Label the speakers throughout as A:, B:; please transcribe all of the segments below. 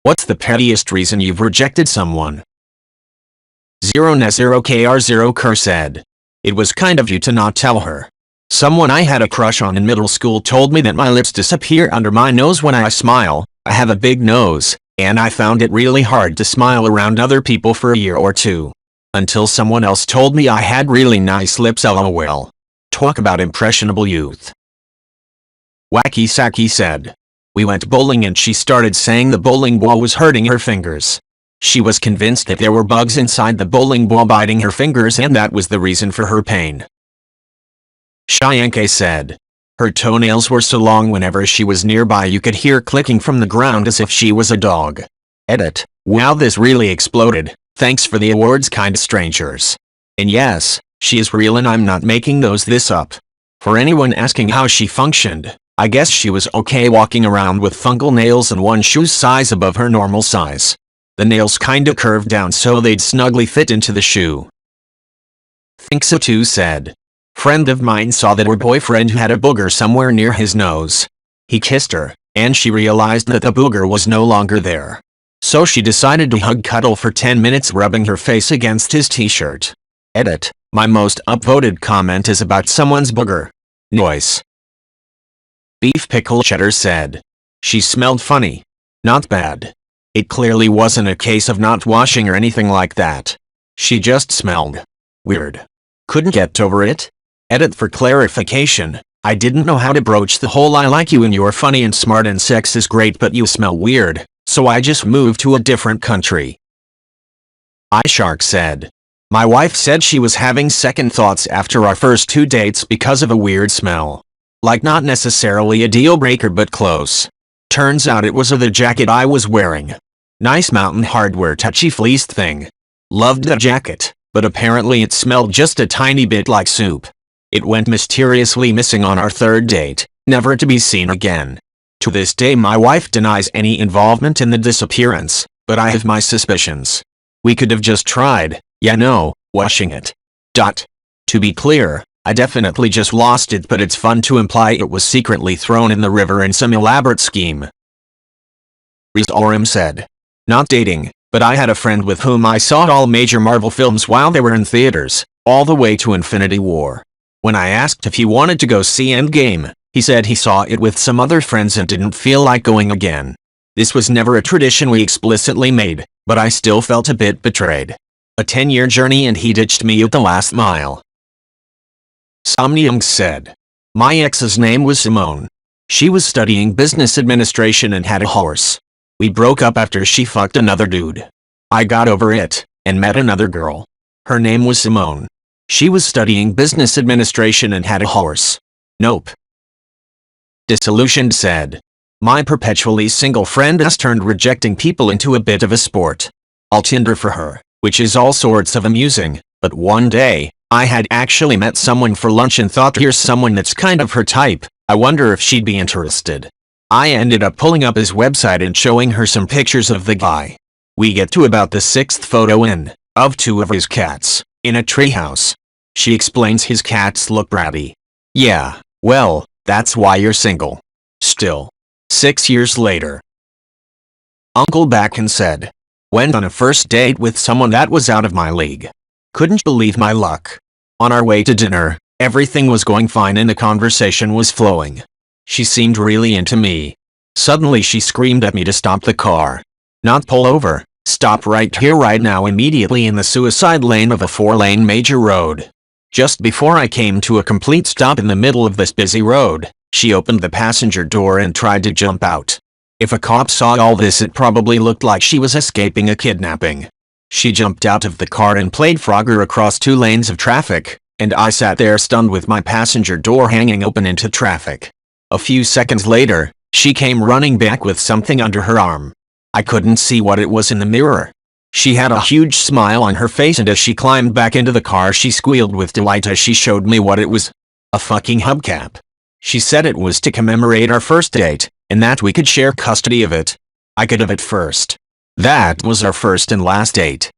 A: What's the pettiest reason you've rejected someone? 0N0KR0 said. It was kind of you to not tell her. Someone I had a crush on in middle school told me that my lips disappear under my nose when I smile. I have a big nose, and I found it really hard to smile around other people for a year or two. Until someone else told me I had really nice lips. LOL. Talk about impressionable youth. Wacky Sacky said. We went bowling and she started saying the bowling ball was hurting her fingers. She was convinced that there were bugs inside the bowling ball biting her fingers and that was the reason for her pain. Shyanke said. Her toenails were so long whenever she was nearby you could hear clicking from the ground as if she was a dog. Edit. Wow, this really exploded. Thanks for the awards, kind strangers. And yes, she is real and I'm not making this up. For anyone asking how she functioned, I guess she was okay walking around with fungal nails and one shoe size above her normal size. The nails kinda curved down so they'd snugly fit into the shoe. Think so too said. Friend of mine saw that her boyfriend had a booger somewhere near his nose. He kissed her, and she realized that the booger was no longer there. So she decided to hug-cuddle for 10 minutes rubbing her face against his t-shirt. Edit. My most upvoted comment is about someone's booger noise. Beef Pickle Cheddar said. She smelled funny. Not bad. It clearly wasn't a case of not washing or anything like that. She just smelled weird. Couldn't get over it? Edit. For clarification, I didn't know how to broach the whole I like you and you're funny and smart and sex is great but you smell weird, so I just moved to a different country. iShark said. My wife said she was having second thoughts after our first 2 dates because of a weird smell. Like not necessarily a deal breaker but close. Turns out it was the jacket I was wearing. Nice Mountain Hardwear touchy fleeced thing. Loved the jacket, but apparently it smelled just a tiny bit like soup. It went mysteriously missing on our 3rd date, never to be seen again. To this day my wife denies any involvement in the disappearance, but I have my suspicions. We could have just tried, washing it. To be clear, I definitely just lost it but it's fun to imply it was secretly thrown in the river in some elaborate scheme. Rezorim said. Not dating, but I had a friend with whom I saw all major Marvel films while they were in theaters, all the way to Infinity War. When I asked if he wanted to go see Endgame, he said he saw it with some other friends and didn't feel like going again. This was never a tradition we explicitly made, but I still felt a bit betrayed. A 10-year journey and he ditched me at the last mile. Somniang said. My ex's name was Simone. She was studying business administration and had a horse. We broke up after she fucked another dude. I got over it, and met another girl. Her name was Simone. She was studying business administration and had a horse. Nope. Disillusioned said. My perpetually single friend has turned rejecting people into a bit of a sport. I'll Tinder for her, which is all sorts of amusing, but one day, I had actually met someone for lunch and thought here's someone that's kind of her type, I wonder if she'd be interested. I ended up pulling up his website and showing her some pictures of the guy. We get to about the 6th photo in, of 2 of his cats, in a treehouse. She explains his cats look bratty. Yeah, well, that's why you're single. Still. 6 years later. Uncle Backen said. Went on a first date with someone that was out of my league. Couldn't believe my luck. On our way to dinner, everything was going fine and the conversation was flowing. She seemed really into me. Suddenly she screamed at me to stop the car. Not pull over, stop right here right now immediately in the suicide lane of a 4-lane major road. Just before I came to a complete stop in the middle of this busy road, she opened the passenger door and tried to jump out. If a cop saw all this it probably looked like she was escaping a kidnapping. She jumped out of the car and played Frogger across 2 lanes of traffic, and I sat there stunned with my passenger door hanging open into traffic. A few seconds later, she came running back with something under her arm. I couldn't see what it was in the mirror. She had a huge smile on her face and as she climbed back into the car she squealed with delight as she showed me what it was. A fucking hubcap. She said it was to commemorate our first date, and that we could share custody of it. I could have it first. That was our first and last date.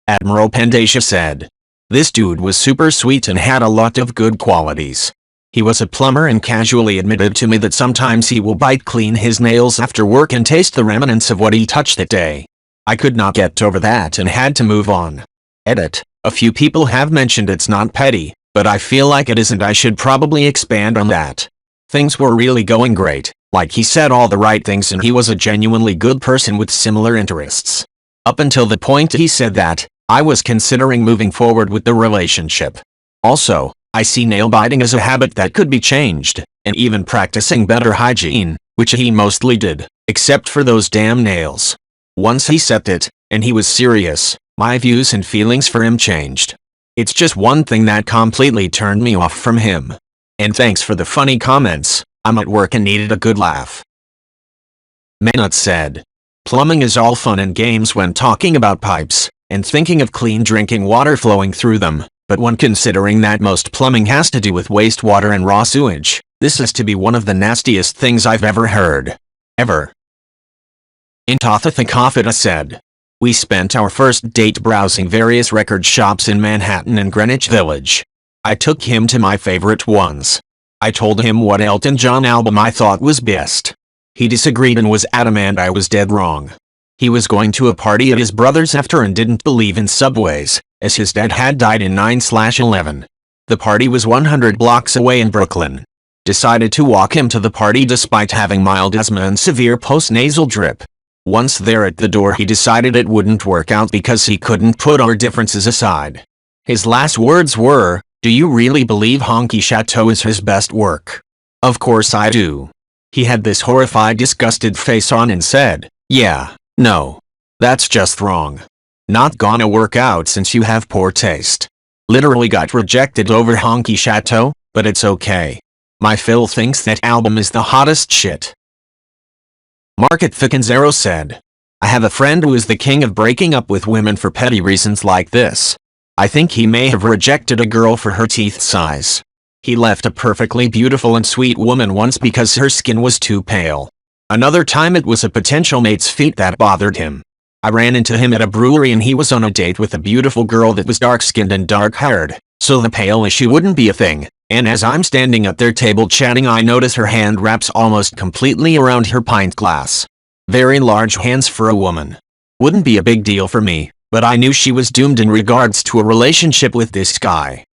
A: Admiral Pendasha said. This dude was super sweet and had a lot of good qualities. He was a plumber and casually admitted to me that sometimes he will bite clean his nails after work and taste the remnants of what he touched that day. I could not get over that and had to move on. Edit. A few people have mentioned it's not petty, but I feel like it isn't. I should probably expand on that. Things were really going great, like he said all the right things and he was a genuinely good person with similar interests. Up until the point he said that, I was considering moving forward with the relationship. Also, I see nail biting as a habit that could be changed, and even practicing better hygiene, which he mostly did, except for those damn nails. Once he said it, and he was serious, my views and feelings for him changed. It's just one thing that completely turned me off from him. And thanks for the funny comments, I'm at work and needed a good laugh. Manut said, plumbing is all fun and games when talking about pipes, and thinking of clean drinking water flowing through them, but when considering that most plumbing has to do with wastewater and raw sewage, this is to be one of the nastiest things I've ever heard. Ever. Intathathakafita said, we spent our first date browsing various record shops in Manhattan and Greenwich Village. I took him to my favorite ones. I told him what Elton John album I thought was best. He disagreed and was adamant I was dead wrong. He was going to a party at his brother's after and didn't believe in subways, as his dad had died in 9/11. The party was 100 blocks away in Brooklyn. Decided to walk him to the party despite having mild asthma and severe postnasal drip. Once there at the door he decided it wouldn't work out because he couldn't put our differences aside. His last words were, "Do you really believe Honky Chateau is his best work?" Of course I do. He had this horrified, disgusted face on and said, "Yeah, no. That's just wrong. Not gonna work out since you have poor taste." Literally got rejected over Honky Chateau, but it's okay. My Phil thinks that album is the hottest shit. Market Thickenzero said, I have a friend who is the king of breaking up with women for petty reasons like this. I think he may have rejected a girl for her teeth size. He left a perfectly beautiful and sweet woman once because her skin was too pale. Another time it was a potential mate's feet that bothered him. I ran into him at a brewery and he was on a date with a beautiful girl that was dark-skinned and dark-haired, so the pale issue wouldn't be a thing. And as I'm standing at their table chatting I notice her hand wraps almost completely around her pint glass. Very large hands for a woman. Wouldn't be a big deal for me, but I knew she was doomed in regards to a relationship with this guy.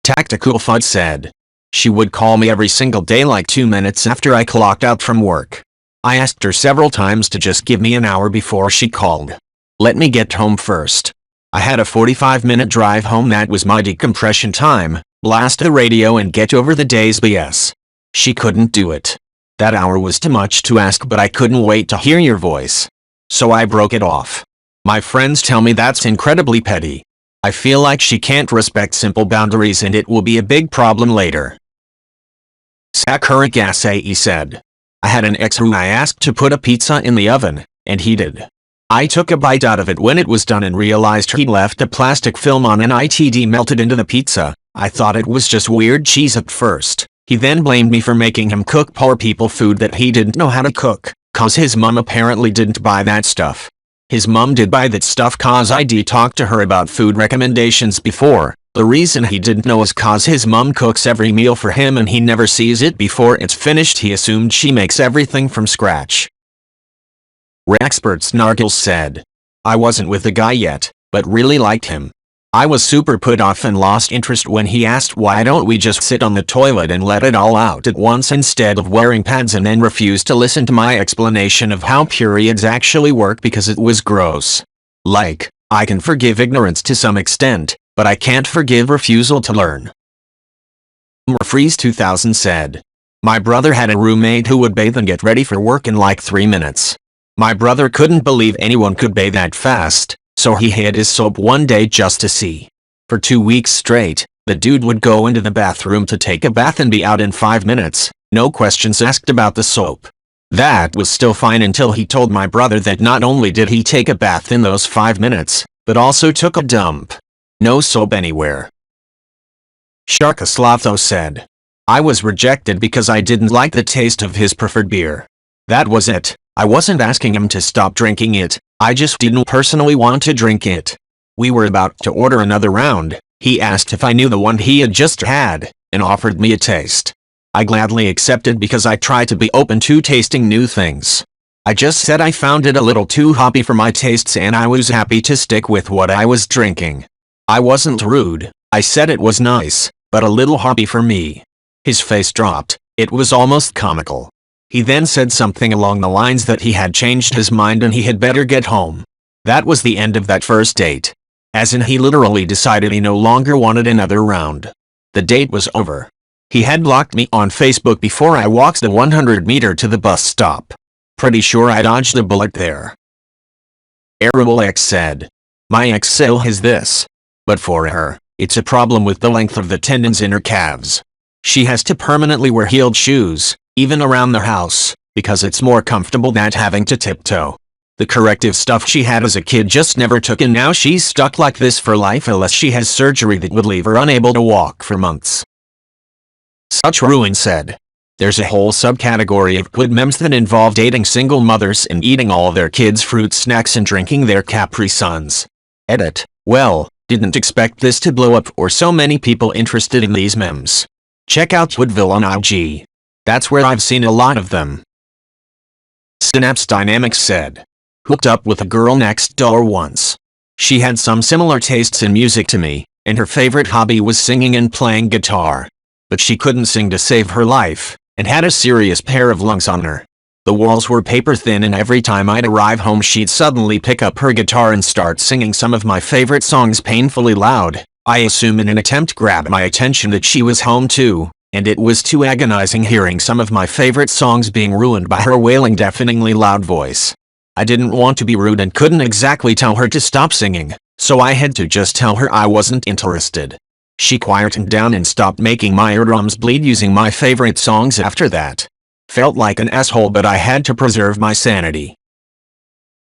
A: Tactical Fud said, she would call me every single day like 2 minutes after I clocked out from work. I asked her several times to just give me an hour before she called. Let me get home first. I had a 45-minute drive home. That was my decompression time. Blast the radio and get over the day's BS. She couldn't do it. That hour was too much to ask, but I couldn't wait to hear your voice. So I broke it off. My friends tell me that's incredibly petty. I feel like she can't respect simple boundaries and it will be a big problem later. SuchRus said, I had an ex who I asked to put a pizza in the oven, and he did. I took a bite out of it when it was done and realized he'd left a plastic film on and it melted into the pizza. I thought it was just weird cheese at first. He then blamed me for making him cook poor people food that he didn't know how to cook, cause his mom apparently didn't buy that stuff. His mom did buy that stuff cause I'd talked to her about food recommendations before. The reason he didn't know is cause his mom cooks every meal for him and he never sees it before it's finished. He assumed she makes everything from scratch. Rexpert Snaggle said, I wasn't with the guy yet, but really liked him. I was super put off and lost interest when he asked why don't we just sit on the toilet and let it all out at once instead of wearing pads, and then refused to listen to my explanation of how periods actually work because it was gross. Like, I can forgive ignorance to some extent, but I can't forgive refusal to learn. Freeze 2000 said, my brother had a roommate who would bathe and get ready for work in like 3 minutes. My brother couldn't believe anyone could bathe that fast. So he hid his soap one day just to see. For 2 weeks straight, the dude would go into the bathroom to take a bath and be out in 5 minutes, no questions asked about the soap. That was still fine until he told my brother that not only did he take a bath in those 5 minutes, but also took a dump. No soap anywhere. SharkSlotho said, I was rejected because I didn't like the taste of his preferred beer. That was it. I wasn't asking him to stop drinking it. I just didn't personally want to drink it. We were about to order another round. He asked if I knew the one he had just had, and offered me a taste. I gladly accepted because I try to be open to tasting new things. I just said I found it a little too hoppy for my tastes and I was happy to stick with what I was drinking. I wasn't rude, I said it was nice, but a little hoppy for me. His face dropped, it was almost comical. He then said something along the lines that he had changed his mind and he had better get home. That was the end of that first date. As in he literally decided he no longer wanted another round. The date was over. He had blocked me on Facebook before I walked the 100 meter to the bus stop. Pretty sure I dodged a bullet there. ArielX said, "My ex still has this. But for her, it's a problem with the length of the tendons in her calves. She has to permanently wear heeled shoes, even around the house, because it's more comfortable than having to tiptoe. The corrective stuff she had as a kid just never took and now she's stuck like this for life unless she has surgery that would leave her unable to walk for months." SuchRus said, "There's a whole subcategory of good memes that involve dating single mothers and eating all their kids' fruit snacks and drinking their Capri Suns. Edit, well, didn't expect this to blow up or so many people interested in these memes. Check out Woodville on IG. That's where I've seen a lot of them." Synapsedynamics said, "Hooked up with a girl next door once. She had some similar tastes in music to me, and her favorite hobby was singing and playing guitar. But she couldn't sing to save her life, and had a serious pair of lungs on her. The walls were paper thin and every time I'd arrive home she'd suddenly pick up her guitar and start singing some of my favorite songs painfully loud, I assume in an attempt to grab my attention that she was home too, and it was too agonizing hearing some of my favorite songs being ruined by her wailing deafeningly loud voice. I didn't want to be rude and couldn't exactly tell her to stop singing, so I had to just tell her I wasn't interested. She quietened down and stopped making my eardrums bleed using my favorite songs after that. Felt like an asshole but I had to preserve my sanity."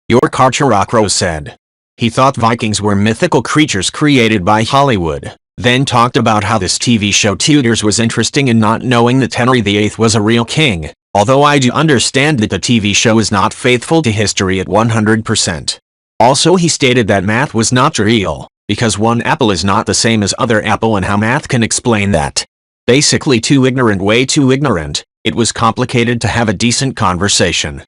A: Your karkarcherrow said, he thought Vikings were mythical creatures created by Hollywood, then talked about how this TV show Tudors was interesting in not knowing that Henry VIII was a real king, although I do understand that the TV show is not faithful to history at 100%. Also he stated that math was not real, because one apple is not the same as other apple and how math can explain that. Basically too ignorant, way too ignorant. It was complicated to have a decent conversation.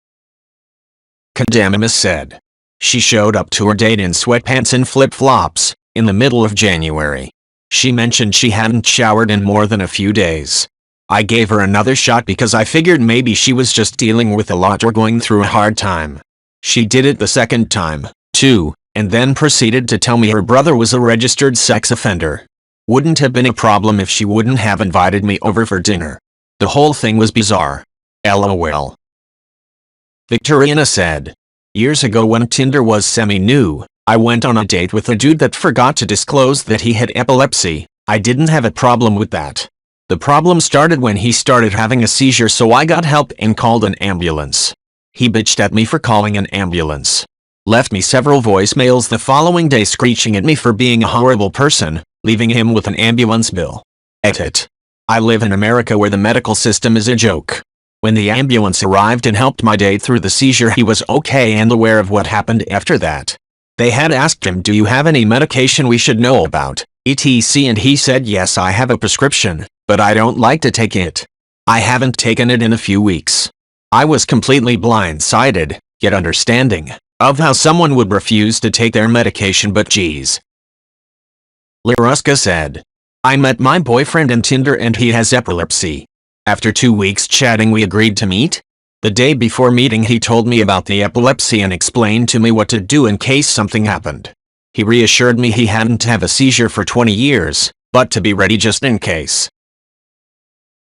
A: Condamimus said, she showed up to her date in sweatpants and flip-flops, in the middle of January. She mentioned she hadn't showered in more than a few days. I gave her another shot because I figured maybe she was just dealing with a lot or going through a hard time. She did it the second time, too, and then proceeded to tell me her brother was a registered sex offender. Wouldn't have been a problem if she wouldn't have invited me over for dinner. The whole thing was bizarre. LOL. Victorina said, years ago when Tinder was semi-new, I went on a date with a dude that forgot to disclose that he had epilepsy. I didn't have a problem with that. The problem started when he started having a seizure, so I got help and called an ambulance. He bitched at me for calling an ambulance. Left me several voicemails the following day screeching at me for being a horrible person, leaving him with an ambulance bill. Edit. I live in America where the medical system is a joke. When the ambulance arrived and helped my date through the seizure, he was okay and aware of what happened after that. They had asked him, "Do you have any medication we should know about, etc.?" and he said, "Yes, I have a prescription, but I don't like to take it. I haven't taken it in a few weeks." I was completely blindsided, yet understanding, of how someone would refuse to take their medication, but geez. Liruska said, I met my boyfriend in Tinder and he has epilepsy. After 2 weeks chatting we agreed to meet. The day before meeting he told me about the epilepsy and explained to me what to do in case something happened. He reassured me he hadn't had a seizure for 20 years, but to be ready just in case.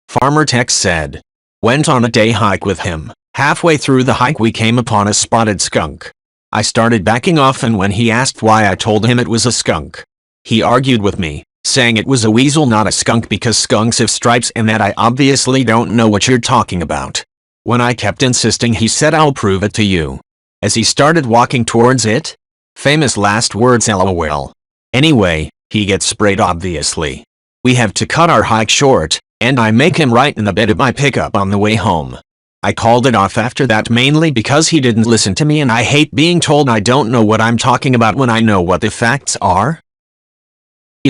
A: Farmer Tex said, went on a day hike with him. Halfway through the hike we came upon a spotted skunk. I started backing off and when he asked why I told him it was a skunk. He argued with me, saying it was a weasel not a skunk because skunks have stripes and that I obviously don't know what you're talking about. When I kept insisting he said I'll prove it to you. As he started walking towards it. Famous last words LOL. Anyway, he gets sprayed obviously. We have to cut our hike short, and I make him ride in the bed of my pickup on the way home. I called it off after that mainly because he didn't listen to me and I hate being told I don't know what I'm talking about when I know what the facts are.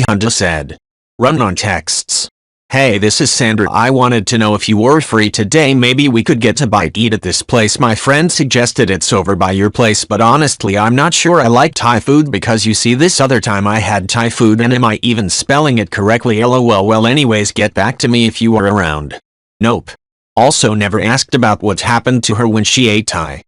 A: Honda said. Run on texts. Hey, this is Sandra. I wanted to know if you were free today. Maybe we could get to eat at this place. My friend suggested it's over by your place, but honestly I'm not sure I like Thai food because you see this other time I had Thai food and am I even spelling it correctly? LOL. Well anyways, get back to me if you are around. Nope. Also never asked about what happened to her when she ate Thai.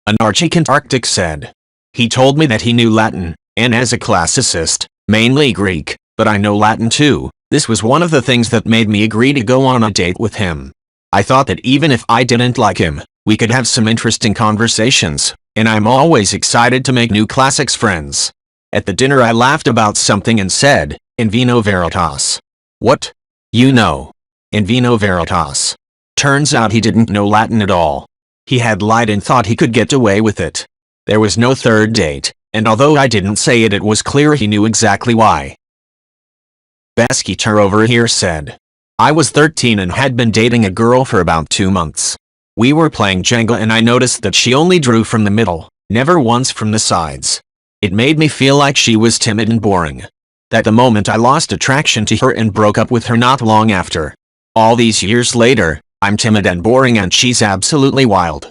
A: An Archicant Arctic said. He told me that he knew Latin, and as a classicist, mainly Greek, but I know Latin too. This was one of the things that made me agree to go on a date with him. I thought that even if I didn't like him, we could have some interesting conversations, and I'm always excited to make new classics friends. At the dinner I laughed about something and said, in vino veritas. What? You know. In vino veritas. Turns out he didn't know Latin at all. He had lied and thought he could get away with it. There was no third date, and although I didn't say it, it was clear he knew exactly why. Basketer over here said. I was 13 and had been dating a girl for about 2 months. We were playing Jenga and I noticed that she only drew from the middle, never once from the sides. It made me feel like she was timid and boring. At the moment I lost attraction to her and broke up with her not long after. All these years later, I'm timid and boring and she's absolutely wild.